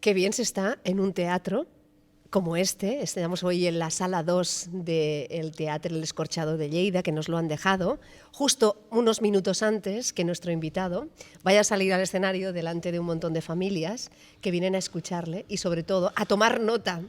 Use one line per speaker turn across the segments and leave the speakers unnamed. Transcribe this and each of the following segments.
Qué bien se está en un teatro como este. Estamos hoy en la sala 2 del Teatre El Escorchado de Lleida, que nos lo han dejado, justo unos minutos antes que nuestro invitado vaya a salir al escenario delante de un montón de familias que vienen a escucharle y sobre todo a tomar nota,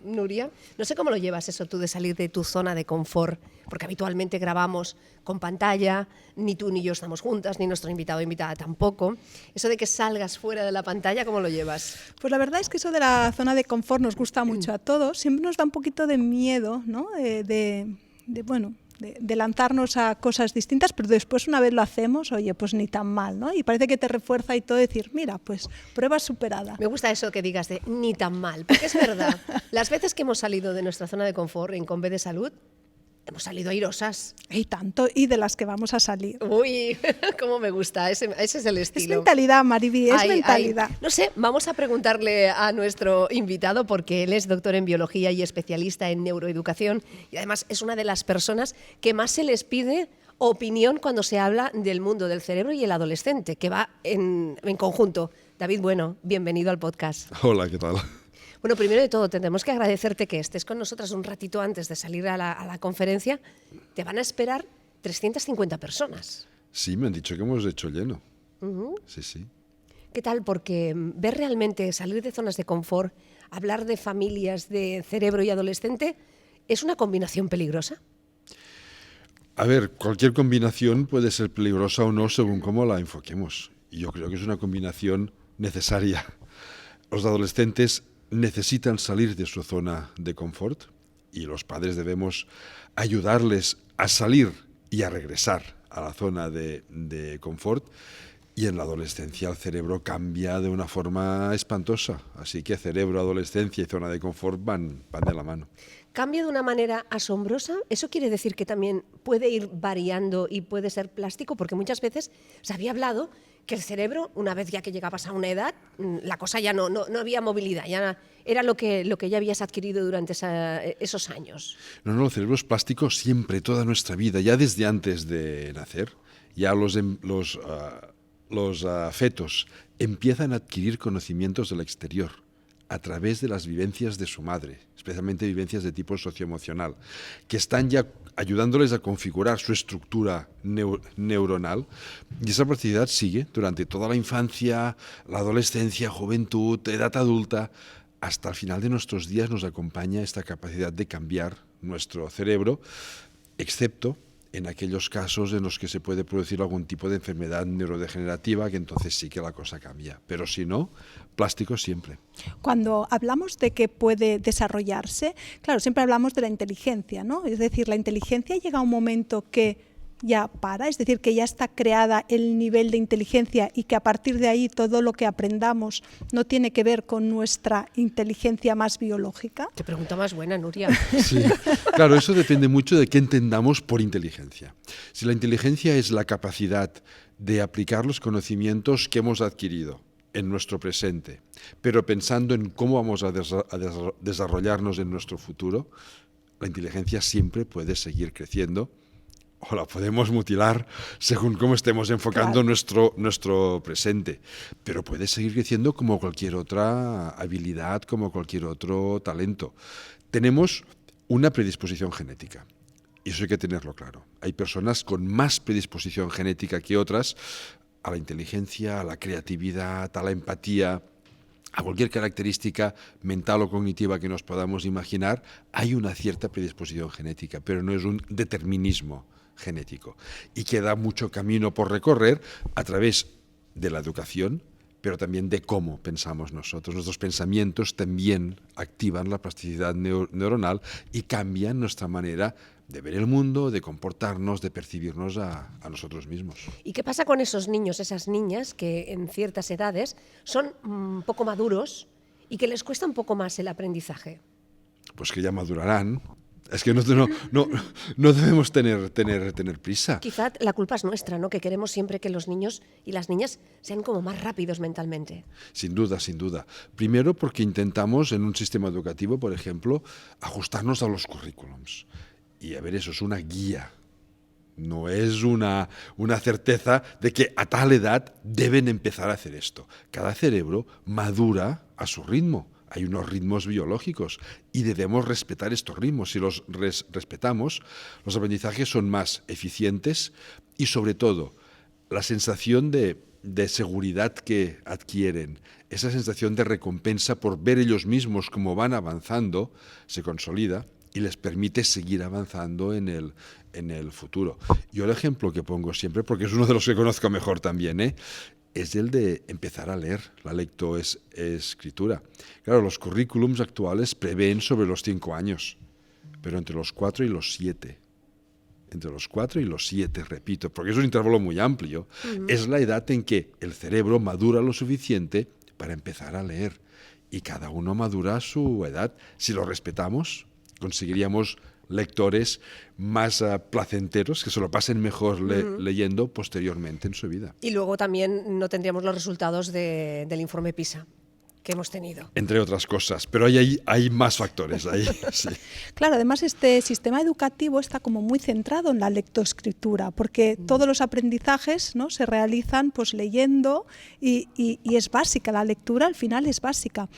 Nuria? No sé cómo lo llevas eso tú de salir de tu zona de confort, porque habitualmente grabamos con pantalla, ni tú ni yo estamos juntas, ni nuestro invitado o invitada tampoco. Eso de que salgas fuera de la pantalla, ¿cómo lo llevas?
Pues la verdad es que eso de la zona de confort nos gusta mucho a todos. Siempre nos da un poquito de miedo, ¿no? de lanzarnos a cosas distintas, pero después una vez lo hacemos, oye, pues ni tan mal, ¿no? Y parece que te refuerza y todo decir, mira, pues prueba superada.
Me gusta eso que digas de ni tan mal, porque es verdad. Las veces que hemos salido de nuestra zona de confort en Conve de Salud, hemos salido airosas.
Y tanto, y de las que vamos a salir.
Uy, cómo me gusta, ese es el estilo.
Es mentalidad, Mariby, es mentalidad.
No sé, vamos a preguntarle a nuestro invitado, porque él es doctor en biología y especialista en neuroeducación, y además es una de las personas que más se les pide opinión cuando se habla del mundo del cerebro y el adolescente, que va en conjunto. David Bueno, bienvenido al podcast.
Hola, ¿qué tal?
Bueno, primero de todo, tendremos que agradecerte que estés con nosotras un ratito antes de salir a la conferencia. Te van a esperar 350 personas.
Sí, me han dicho que hemos hecho lleno. Sí, sí.
¿Qué tal? Porque ver realmente salir de zonas de confort, hablar de familias, de cerebro y adolescente, ¿es una combinación peligrosa?
A ver, cualquier combinación puede ser peligrosa o no según cómo la enfoquemos. Y yo creo que es una combinación necesaria. Los adolescentes necesitan salir de su zona de confort y los padres debemos ayudarles a salir y a regresar a la zona de confort. Y en la adolescencia el cerebro cambia de una forma espantosa. Así que cerebro, adolescencia y zona de confort van de la mano.
¿Cambia de una manera asombrosa? ¿Eso quiere decir que también puede ir variando y puede ser plástico? Porque muchas veces se había hablado que el cerebro, una vez ya que llegabas a una edad, la cosa ya no había movilidad, ya era lo que ya habías adquirido durante esos años.
No, el cerebro es plástico siempre, toda nuestra vida, ya desde antes de nacer. Ya los fetos empiezan a adquirir conocimientos del exterior a través de las vivencias de su madre, especialmente vivencias de tipo socioemocional, que están ya ayudándoles a configurar su estructura neuronal, y esa plasticidad sigue durante toda la infancia, la adolescencia, juventud, edad adulta. Hasta el final de nuestros días nos acompaña esta capacidad de cambiar nuestro cerebro, excepto en aquellos casos en los que se puede producir algún tipo de enfermedad neurodegenerativa, que entonces sí que la cosa cambia. Pero si no, plástico siempre.
Cuando hablamos de que puede desarrollarse, claro, siempre hablamos de la inteligencia, ¿no? Es decir, la inteligencia llega a un momento que ya para, es decir, que ya está creada el nivel de inteligencia y que a partir de ahí todo lo que aprendamos no tiene que ver con nuestra inteligencia más biológica.
Qué pregunta más buena, Nuria.
Sí, claro, eso depende mucho de qué entendamos por inteligencia. Si la inteligencia es la capacidad de aplicar los conocimientos que hemos adquirido en nuestro presente, pero pensando en cómo vamos a desarrollarnos en nuestro futuro, la inteligencia siempre puede seguir creciendo, o la podemos mutilar según cómo estemos enfocando nuestro presente. Pero puede seguir creciendo como cualquier otra habilidad, como cualquier otro talento. Tenemos una predisposición genética, y eso hay que tenerlo claro. Hay personas con más predisposición genética que otras a la inteligencia, a la creatividad, a la empatía, a cualquier característica mental o cognitiva que nos podamos imaginar. Hay una cierta predisposición genética, pero no es un determinismo genético, y queda mucho camino por recorrer a través de la educación, pero también de cómo pensamos nosotros. Nuestros pensamientos también activan la plasticidad neuronal y cambian nuestra manera de ver el mundo, de comportarnos, de percibirnos a nosotros mismos.
¿Y qué pasa con esos niños, esas niñas que en ciertas edades son un poco maduros y que les cuesta un poco más el aprendizaje?
Pues que ya madurarán. Es que no debemos tener prisa.
Quizá la culpa es nuestra, ¿no? Que queremos siempre que los niños y las niñas sean como más rápidos mentalmente.
Sin duda, sin duda. Primero porque intentamos en un sistema educativo, por ejemplo, ajustarnos a los currículums. Y a ver, eso es una guía No es una certeza de que a tal edad deben empezar a hacer esto. Cada cerebro madura a su ritmo. Hay unos ritmos biológicos y debemos respetar estos ritmos. Si los respetamos, los aprendizajes son más eficientes y, sobre todo, la sensación de seguridad que adquieren, esa sensación de recompensa por ver ellos mismos cómo van avanzando, se consolida y les permite seguir avanzando en el futuro. Yo el ejemplo que pongo siempre, porque es uno de los que conozco mejor también, es el de empezar a leer, la lectoescritura. Claro, los currículums actuales prevén sobre los 5 años, pero entre los 4 y los 7. Entre los 4 y los 7, repito, porque es un intervalo muy amplio, es la edad en que el cerebro madura lo suficiente para empezar a leer. Y cada uno madura a su edad. Si lo respetamos, conseguiríamos lectores más placenteros, que se lo pasen mejor leyendo posteriormente en su vida.
Y luego también no tendríamos los resultados del informe PISA que hemos tenido.
Entre otras cosas, pero hay más factores ahí. Sí.
Claro, además este sistema educativo está como muy centrado en la lectoescritura, porque todos los aprendizajes, ¿no?, se realizan pues leyendo y es básica, la lectura al final es básica.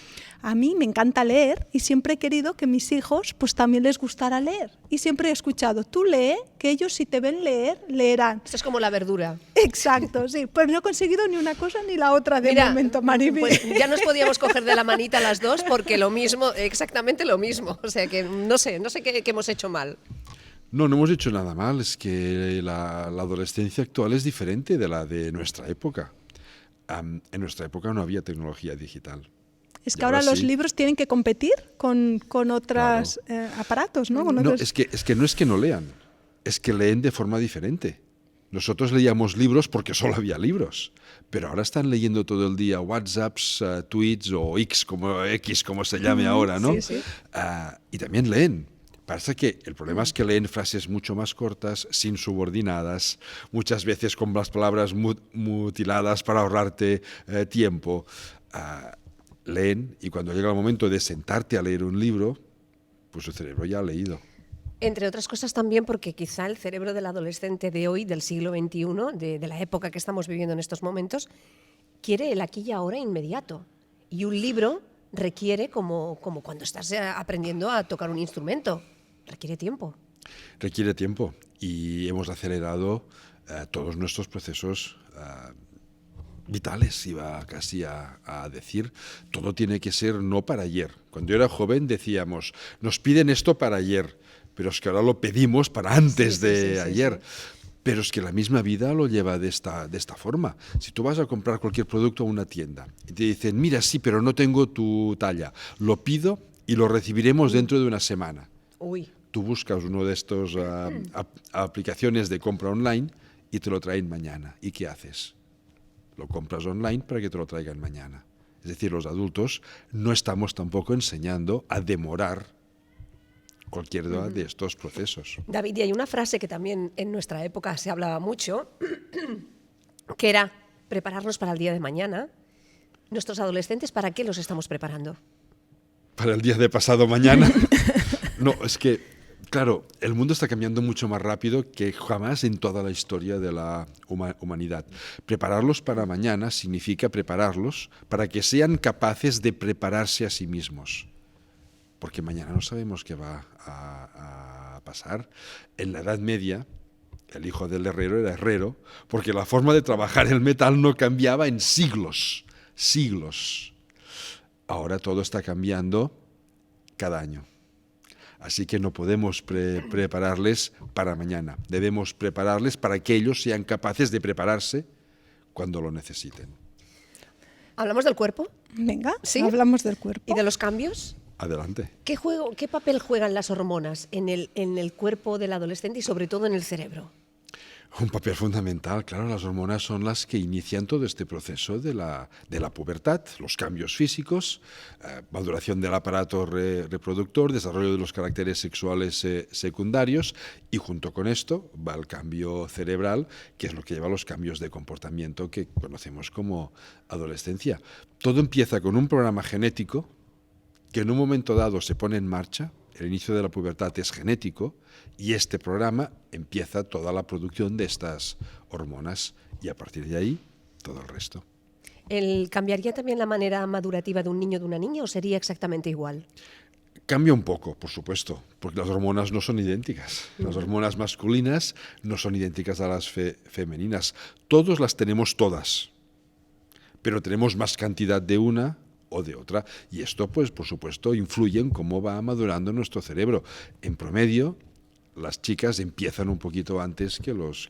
A mí me encanta leer y siempre he querido que mis hijos pues también les gustara leer. Y siempre he escuchado, tú lee, que ellos si te ven leer, leerán.
Esto es como la verdura.
Exacto, sí. Pues no he conseguido ni una cosa ni la otra de momento, Mariby.
Pues ya nos podíamos coger de la manita las dos porque lo mismo, exactamente lo mismo. O sea que no sé qué hemos hecho mal.
No hemos hecho nada mal. Es que la adolescencia actual es diferente de la de nuestra época. En nuestra época no había tecnología digital.
Es que ahora los libros tienen que competir con otros aparatos, ¿no?
No, es que no es que no lean, es que leen de forma diferente. Nosotros leíamos libros porque solo había libros, pero ahora están leyendo todo el día WhatsApps, tweets o X como se llame ahora, ¿no?
Sí, sí.
Y también leen. Pasa que el problema es que leen frases mucho más cortas, sin subordinadas, muchas veces con las palabras mutiladas para ahorrarte tiempo. Leen y cuando llega el momento de sentarte a leer un libro, pues su cerebro ya ha leído.
Entre otras cosas también porque quizá el cerebro del adolescente de hoy, del siglo XXI, de la época que estamos viviendo en estos momentos, quiere el aquí y ahora inmediato. Y un libro requiere, como cuando estás aprendiendo a tocar un instrumento, requiere tiempo.
Requiere tiempo y hemos acelerado todos nuestros procesos vitales, iba casi a decir. Todo tiene que ser no para ayer. Cuando yo era joven decíamos, nos piden esto para ayer, pero es que ahora lo pedimos para antes de ayer. Sí. Pero es que la misma vida lo lleva de esta forma. Si tú vas a comprar cualquier producto a una tienda y te dicen, mira, sí, pero no tengo tu talla, lo pido y lo recibiremos dentro de una semana.
Uy.
Tú buscas uno de estos aplicaciones de compra online y te lo traen mañana. ¿Y qué haces? Lo compras online para que te lo traigan mañana. Es decir, los adultos no estamos tampoco enseñando a demorar cualquier de estos procesos.
David, y hay una frase que también en nuestra época se hablaba mucho, que era prepararnos para el día de mañana. ¿Nuestros adolescentes para qué los estamos preparando?
¿Para el día de pasado mañana? No, es que, claro, el mundo está cambiando mucho más rápido que jamás en toda la historia de la humanidad. Prepararlos para mañana significa prepararlos para que sean capaces de prepararse a sí mismos. Porque mañana no sabemos qué va a pasar. En la Edad Media, el hijo del herrero era herrero, porque la forma de trabajar el metal no cambiaba en siglos. Ahora todo está cambiando cada año. Así que no podemos prepararles para mañana. Debemos prepararles para que ellos sean capaces de prepararse cuando lo necesiten.
¿Hablamos del cuerpo?
Venga,
¿Sí?
Hablamos del cuerpo.
¿Y de los cambios?
Adelante.
¿Qué papel juegan las hormonas en el cuerpo del adolescente y sobre todo en el cerebro?
Un papel fundamental, claro, las hormonas son las que inician todo este proceso de la pubertad, los cambios físicos, maduración del aparato reproductor, desarrollo de los caracteres sexuales secundarios y junto con esto va el cambio cerebral, que es lo que lleva a los cambios de comportamiento que conocemos como adolescencia. Todo empieza con un programa genético que en un momento dado se pone en marcha el inicio de la pubertad es genético y este programa empieza toda la producción de estas hormonas y a partir de ahí todo el resto.
¿Cambiaría también la manera madurativa de un niño o de una niña o sería exactamente igual?
Cambia un poco, por supuesto, porque las hormonas no son idénticas. Las hormonas masculinas no son idénticas a las femeninas. Todos las tenemos todas, pero tenemos más cantidad de una o de otra. Y esto, pues, por supuesto, influye en cómo va madurando nuestro cerebro. En promedio, las chicas empiezan un poquito antes que los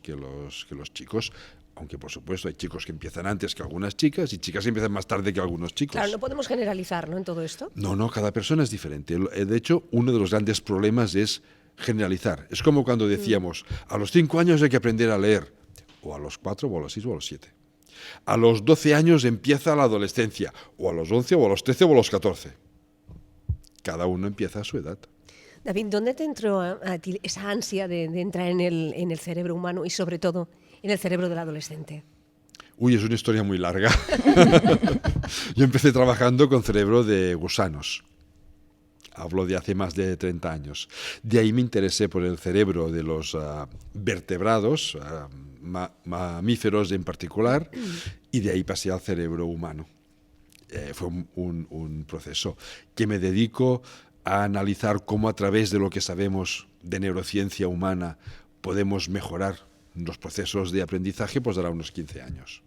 chicos, aunque, por supuesto, hay chicos que empiezan antes que algunas chicas y chicas que empiezan más tarde que algunos chicos.
Claro, no podemos generalizar, ¿no?, en todo esto.
No, cada persona es diferente. De hecho, uno de los grandes problemas es generalizar. Es como cuando decíamos, a los 5 años hay que aprender a leer, o a los 4, o a los 6, o a los 7. A los 12 años empieza la adolescencia, o a los 11, o a los 13, o a los 14. Cada uno empieza a su edad.
David, ¿dónde te entró a ti esa ansia de entrar en el cerebro humano y sobre todo en el cerebro del adolescente?
Uy, es una historia muy larga. Yo empecé trabajando con cerebro de gusanos. Hablo de hace más de 30 años. De ahí me interesé por el cerebro de los vertebrados, mamíferos en particular, y de ahí pasé al cerebro humano. Fue un proceso que me dedico a analizar cómo a través de lo que sabemos de neurociencia humana podemos mejorar los procesos de aprendizaje, pues dará unos 15 años.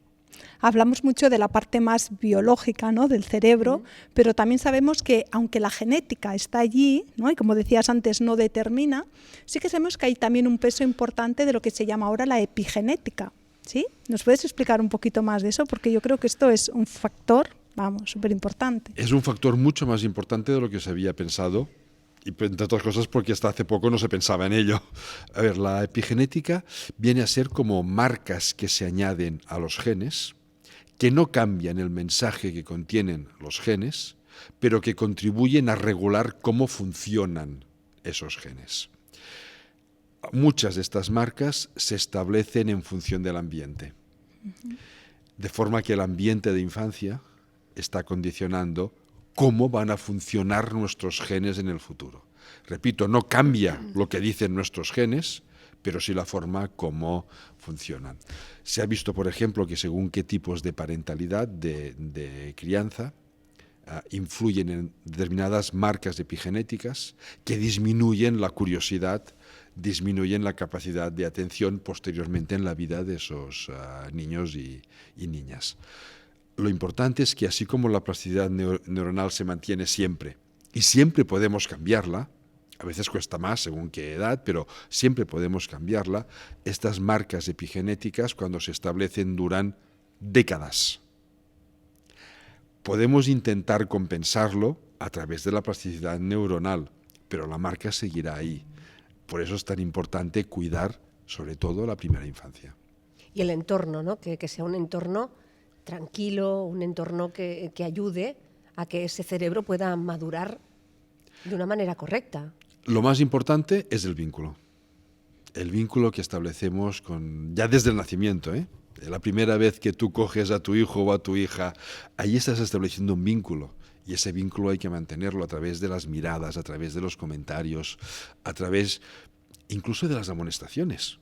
Hablamos mucho de la parte más biológica, ¿no?, del cerebro, pero también sabemos que aunque la genética está allí, ¿no?, y como decías antes no determina, sí que sabemos que hay también un peso importante de lo que se llama ahora la epigenética, ¿sí? ¿Nos puedes explicar un poquito más de eso? Porque yo creo que esto es un factor, vamos, súper importante.
Es un factor mucho más importante de lo que se había pensado, y entre otras cosas porque hasta hace poco no se pensaba en ello. A ver, la epigenética viene a ser como marcas que se añaden a los genes, que no cambian el mensaje que contienen los genes, pero que contribuyen a regular cómo funcionan esos genes. Muchas de estas marcas se establecen en función del ambiente, de forma que el ambiente de infancia está condicionando cómo van a funcionar nuestros genes en el futuro. Repito, no cambia lo que dicen nuestros genes, pero sí la forma como funcionan. Se ha visto, por ejemplo, que según qué tipos de parentalidad, de crianza, influyen en determinadas marcas epigenéticas que disminuyen la curiosidad, disminuyen la capacidad de atención posteriormente en la vida de esos niños y niñas. Lo importante es que así como la plasticidad neuronal se mantiene siempre, y siempre podemos cambiarla, a veces cuesta más según qué edad, pero siempre podemos cambiarla, estas marcas epigenéticas cuando se establecen duran décadas. Podemos intentar compensarlo a través de la plasticidad neuronal, pero la marca seguirá ahí. Por eso es tan importante cuidar, sobre todo, la primera infancia.
Y el entorno, ¿no?, que sea un entorno tranquilo, un entorno que ayude a que ese cerebro pueda madurar de una manera correcta.
Lo más importante es el vínculo que establecemos ya desde el nacimiento, ¿eh? La primera vez que tú coges a tu hijo o a tu hija, ahí estás estableciendo un vínculo. Y ese vínculo hay que mantenerlo a través de las miradas, a través de los comentarios, a través incluso de las amonestaciones.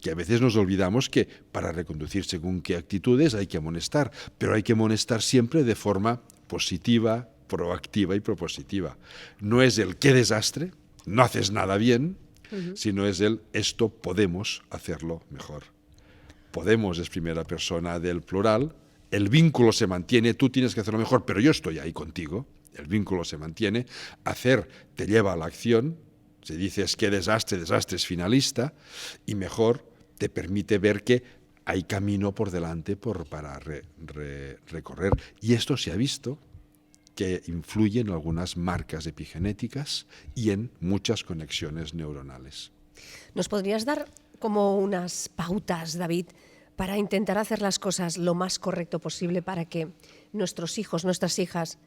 Que a veces nos olvidamos que para reconducir según qué actitudes hay que amonestar, pero hay que amonestar siempre de forma positiva, proactiva y propositiva. No es el qué desastre, no haces nada bien, sino es el esto podemos hacerlo mejor. Podemos es primera persona del plural, el vínculo se mantiene, tú tienes que hacerlo mejor, pero yo estoy ahí contigo, el vínculo se mantiene, hacer te lleva a la acción, se dice es que desastre es finalista, y mejor te permite ver que hay camino por delante para recorrer. Y esto se ha visto que influye en algunas marcas epigenéticas y en muchas conexiones neuronales.
¿Nos podrías dar como unas pautas, David, para intentar hacer las cosas lo más correcto posible para que nuestros hijos, nuestras hijas,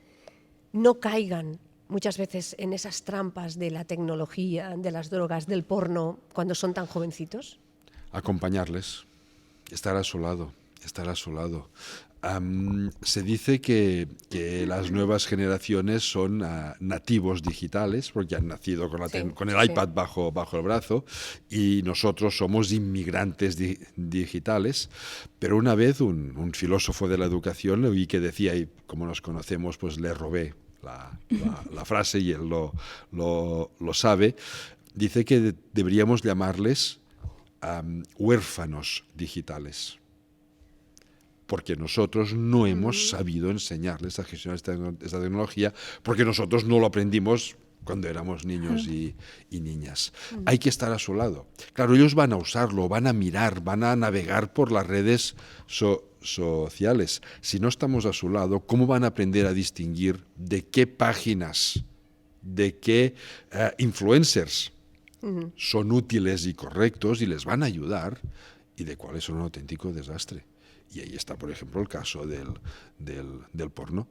no caigan muchas veces en esas trampas de la tecnología, de las drogas, del porno, cuando son tan jovencitos?
Acompañarles, estar a su lado. Se dice que las nuevas generaciones son nativos digitales, porque han nacido con el iPad bajo el brazo, y nosotros somos inmigrantes digitales. Pero una vez un filósofo de la educación oí que decía, y como nos conocemos, pues le robé la frase y él lo sabe, dice que deberíamos llamarles huérfanos digitales, porque nosotros no hemos sabido enseñarles a gestionar esta tecnología, porque nosotros no lo aprendimos cuando éramos niños y niñas. Hay que estar a su lado. Claro, ellos van a usarlo, van a mirar, van a navegar por las redes sociales. Si no estamos a su lado, ¿cómo van a aprender a distinguir de qué páginas, de qué influencers son útiles y correctos y les van a ayudar, y de cuáles son un auténtico desastre? Y ahí está, por ejemplo, el caso del porno.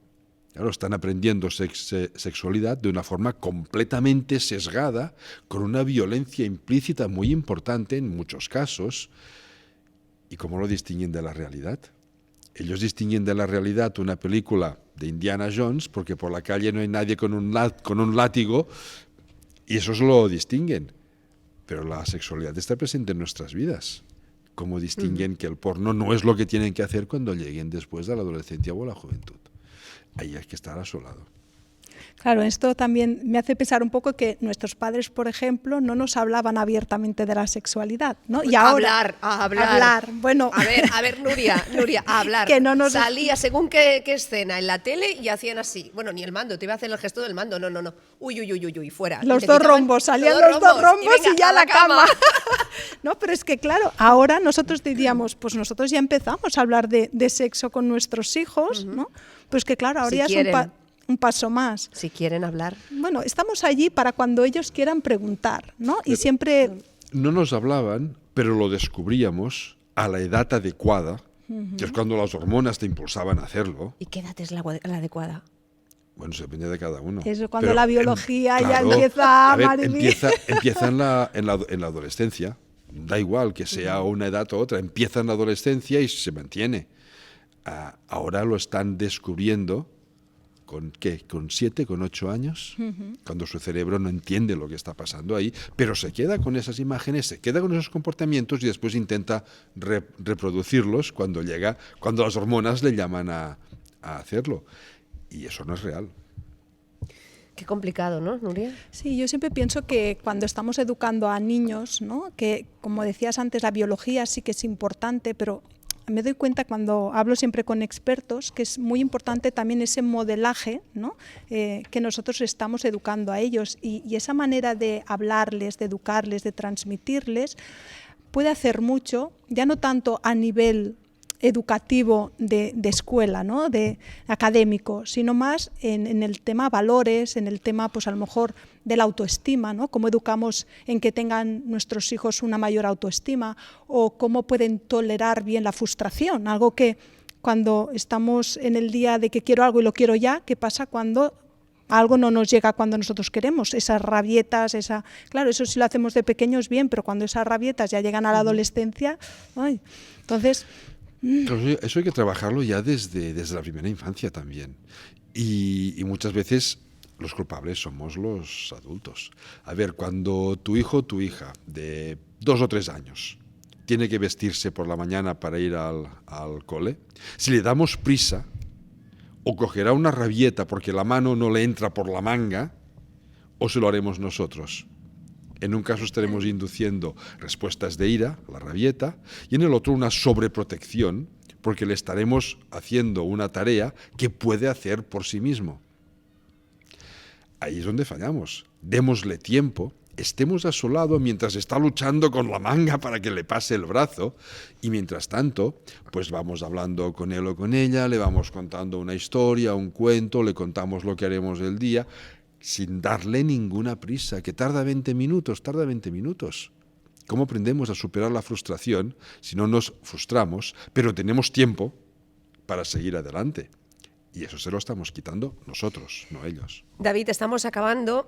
Claro, están aprendiendo sexualidad de una forma completamente sesgada, con una violencia implícita muy importante en muchos casos. ¿Y cómo lo distinguen de la realidad? Ellos distinguen de la realidad una película de Indiana Jones, porque por la calle no hay nadie con un látigo, y eso lo distinguen. Pero la sexualidad está presente en nuestras vidas. ¿Cómo distinguen que el porno no es lo que tienen que hacer cuando lleguen después de la adolescencia o la juventud? Ahí hay que estar a su lado.
Claro, esto también me hace pensar un poco que nuestros padres, por ejemplo, no nos hablaban abiertamente de la sexualidad, ¿no? Y ahora hablar. Bueno,
a ver, Nuria, a hablar.
Que no nos
salía según qué escena en la tele y hacían así. Bueno, ni el mando, te iba a hacer el gesto del mando. No. Uy, fuera.
Los dos rombos, salían los dos rombos y ya a la cama. No, pero es que claro, ahora nosotros diríamos, pues nosotros ya empezamos a hablar de sexo con nuestros hijos, ¿no? Pues que claro, ahora
si
ya es un paso más.
Si quieren hablar.
Bueno, estamos allí para cuando ellos quieran preguntar, ¿no? Y siempre...
No nos hablaban, pero lo descubríamos a la edad adecuada, que es cuando las hormonas te impulsaban a hacerlo.
¿Y qué edad es la adecuada?
Bueno, se depende de cada uno.
Eso, cuando la biología
claro,
ya empieza
a ver,
Maribel.
empieza en la adolescencia. Da igual que sea una edad u otra. Empieza en la adolescencia y se mantiene. Ahora lo están descubriendo ¿con qué? ¿Con 7, con 8 años? Cuando su cerebro no entiende lo que está pasando ahí, pero se queda con esas imágenes, se queda con esos comportamientos y después intenta reproducirlos cuando las hormonas le llaman a hacerlo. Y eso no es real.
Qué complicado, ¿no, Nuria?
Sí, yo siempre pienso que cuando estamos educando a niños, ¿no? Que como decías antes, la biología sí que es importante, pero me doy cuenta cuando hablo siempre con expertos que es muy importante también ese modelaje, ¿no? Que nosotros estamos educando a ellos y esa manera de hablarles, de educarles, de transmitirles, puede hacer mucho, ya no tanto a nivel educativo de escuela, ¿no? De académico, sino más en el tema valores, en el tema, pues a lo mejor de la autoestima, ¿no? Cómo educamos en que tengan nuestros hijos una mayor autoestima o cómo pueden tolerar bien la frustración, algo que cuando estamos en el día de que quiero algo y lo quiero ya, ¿qué pasa cuando algo no nos llega cuando nosotros queremos? Esas rabietas, claro, eso sí lo hacemos de pequeños bien, pero cuando esas rabietas ya llegan a la adolescencia, ¡ay! Entonces...
Eso hay que trabajarlo ya desde la primera infancia también. Y muchas veces los culpables somos los adultos. A ver, cuando tu hijo o tu hija de 2 o 3 años tiene que vestirse por la mañana para ir al cole, si le damos prisa, o cogerá una rabieta porque la mano no le entra por la manga, o se lo haremos nosotros. En un caso estaremos induciendo respuestas de ira, la rabieta, y en el otro una sobreprotección, porque le estaremos haciendo una tarea que puede hacer por sí mismo. Ahí es donde fallamos. Démosle tiempo, estemos a su lado mientras está luchando con la manga para que le pase el brazo, y mientras tanto, pues vamos hablando con él o con ella, le vamos contando una historia, un cuento, le contamos lo que haremos el día, sin darle ninguna prisa, que tarda 20 minutos. ¿Cómo aprendemos a superar la frustración si no nos frustramos, pero tenemos tiempo para seguir adelante? Y eso se lo estamos quitando nosotros, no ellos.
David, estamos acabando.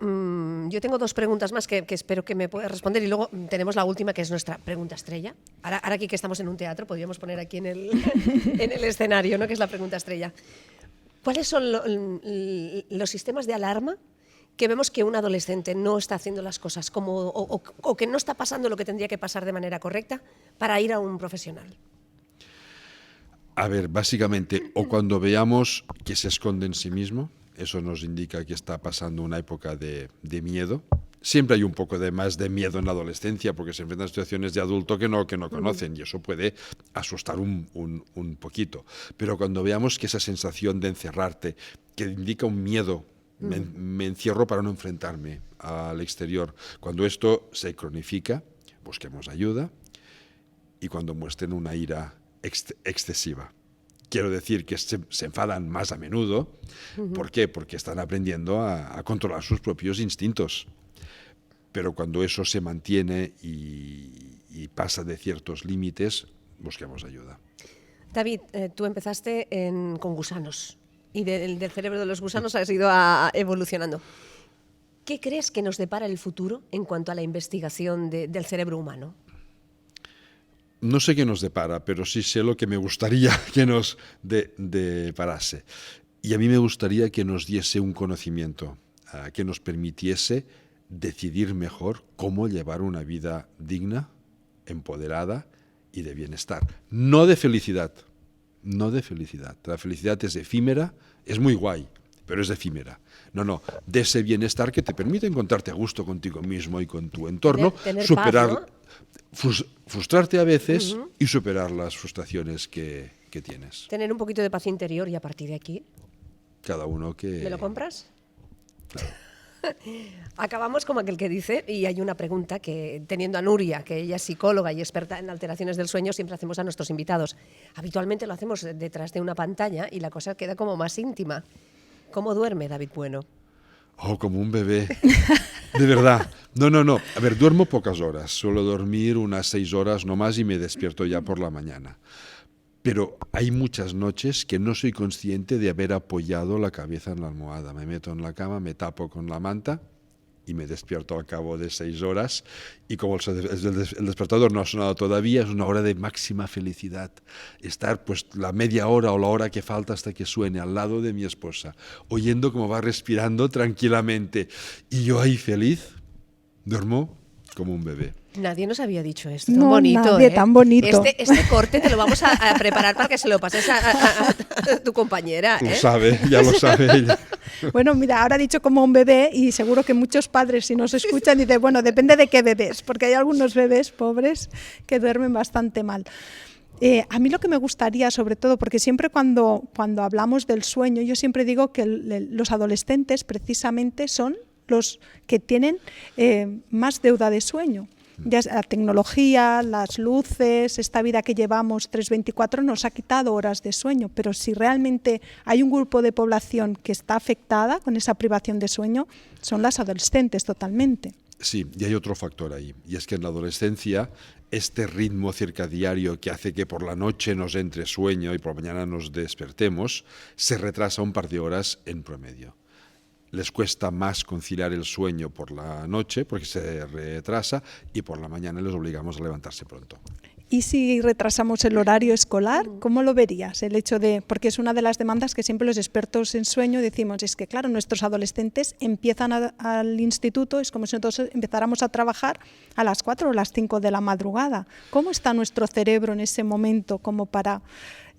Yo tengo 2 preguntas más que espero que me puedas responder y luego tenemos la última, que es nuestra pregunta estrella. Ahora aquí que estamos en un teatro, podríamos poner aquí en el escenario, ¿no?, que es la pregunta estrella. ¿Cuáles son los sistemas de alarma que vemos que un adolescente no está haciendo las cosas o que no está pasando lo que tendría que pasar de manera correcta para ir a un profesional?
A ver, básicamente, o cuando veamos que se esconde en sí mismo, eso nos indica que está pasando una época de miedo. Siempre hay un poco más de miedo en la adolescencia porque se enfrentan a situaciones de adulto que no conocen y eso puede asustar un poquito. Pero cuando veamos que esa sensación de encerrarte, que indica un miedo, me encierro para no enfrentarme al exterior, cuando esto se cronifica, busquemos ayuda, y cuando muestren una ira excesiva. Quiero decir que se enfadan más a menudo. ¿Por qué? Porque están aprendiendo a controlar sus propios instintos. Pero cuando eso se mantiene y pasa de ciertos límites, busquemos ayuda.
David, tú empezaste con gusanos y del cerebro de los gusanos has ido evolucionando. ¿Qué crees que nos depara el futuro en cuanto a la investigación del cerebro humano?
No sé qué nos depara, pero sí sé lo que me gustaría que nos deparase. Y a mí me gustaría que nos diese un conocimiento, que nos permitiese decidir mejor cómo llevar una vida digna, empoderada y de bienestar. No de felicidad, no de felicidad. La felicidad es efímera, es muy guay, pero es efímera. No, de ese bienestar que te permite encontrarte a gusto contigo mismo y con tu entorno,
tener
superar,
paz, ¿no?
Frustrarte a veces y superar las frustraciones que tienes.
Tener un poquito de paz interior y a partir de aquí...
Cada uno que...
¿Me lo compras?
Claro.
Acabamos como aquel que dice, y hay una pregunta que, teniendo a Nuria, que ella es psicóloga y experta en alteraciones del sueño, siempre hacemos a nuestros invitados. Habitualmente lo hacemos detrás de una pantalla y la cosa queda como más íntima. ¿Cómo duerme David Bueno?
Oh, como un bebé. De verdad. No. A ver, duermo pocas horas. Suelo dormir unas 6 horas no más y me despierto ya por la mañana. Pero hay muchas noches que no soy consciente de haber apoyado la cabeza en la almohada. Me meto en la cama, me tapo con la manta y me despierto al cabo de 6 horas. Y como el despertador no ha sonado todavía, es una hora de máxima felicidad. Estar pues la media hora o la hora que falta hasta que suene al lado de mi esposa, oyendo cómo va respirando tranquilamente. Y yo ahí feliz, duermo como un bebé.
Nadie nos había dicho esto, tan
No,
bonito.
nadie tan bonito.
Este corte te lo vamos a preparar para que se lo pases a tu compañera.
Lo sabe, ya lo sabe ella.
Bueno, mira, ahora ha dicho como un bebé y seguro que muchos padres si nos escuchan dicen, bueno, depende de qué bebés, porque hay algunos bebés pobres que duermen bastante mal. A mí lo que me gustaría, sobre todo, porque siempre cuando hablamos del sueño, yo siempre digo que los adolescentes precisamente son los que tienen más deuda de sueño. Ya la tecnología, las luces, esta vida que llevamos 3/24 nos ha quitado horas de sueño, pero si realmente hay un grupo de población que está afectada con esa privación de sueño, son las adolescentes totalmente.
Sí, y hay otro factor ahí, y es que en la adolescencia este ritmo circadiario que hace que por la noche nos entre sueño y por la mañana nos despertemos, se retrasa un par de horas en promedio. Les cuesta más conciliar el sueño por la noche porque se retrasa y por la mañana les obligamos a levantarse pronto.
¿Y si retrasamos el horario escolar? ¿Cómo lo verías? El hecho de, porque es una de las demandas que siempre los expertos en sueño decimos, es que claro, nuestros adolescentes empiezan al instituto, es como si nosotros empezáramos a trabajar a las 4 o las 5 de la madrugada. ¿Cómo está nuestro cerebro en ese momento como para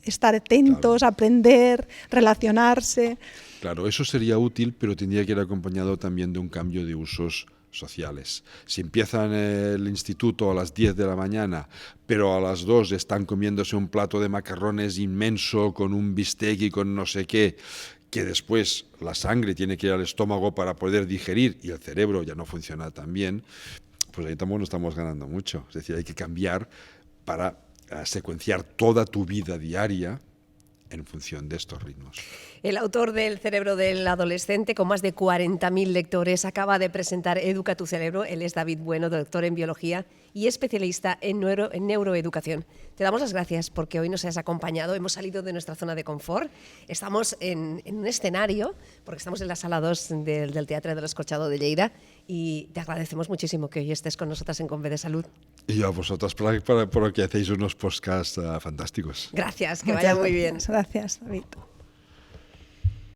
estar atentos, claro, aprender, relacionarse?
Claro, eso sería útil, pero tendría que ir acompañado también de un cambio de usos sociales. Si empiezan el instituto a las 10 de la mañana, pero a las 2 están comiéndose un plato de macarrones inmenso con un bistec y con no sé qué, que después la sangre tiene que ir al estómago para poder digerir y el cerebro ya no funciona tan bien, pues ahí tampoco no estamos ganando mucho. Es decir, hay que cambiar para secuenciar toda tu vida diaria en función de estos ritmos.
El autor del Cerebro del Adolescente, con más de 40.000 lectores, acaba de presentar Educa tu cerebro. Él es David Bueno, doctor en biología y especialista en neuroeducación. Te damos las gracias porque hoy nos has acompañado. Hemos salido de nuestra zona de confort. Estamos en un escenario, porque estamos en la sala 2 del Teatre del Escorchado de Lleida, y te agradecemos muchísimo que hoy estés con nosotras en Conve de Salud.
Y a vosotras por que hacéis unos podcasts fantásticos.
Gracias, que vaya muy bien.
Gracias, David.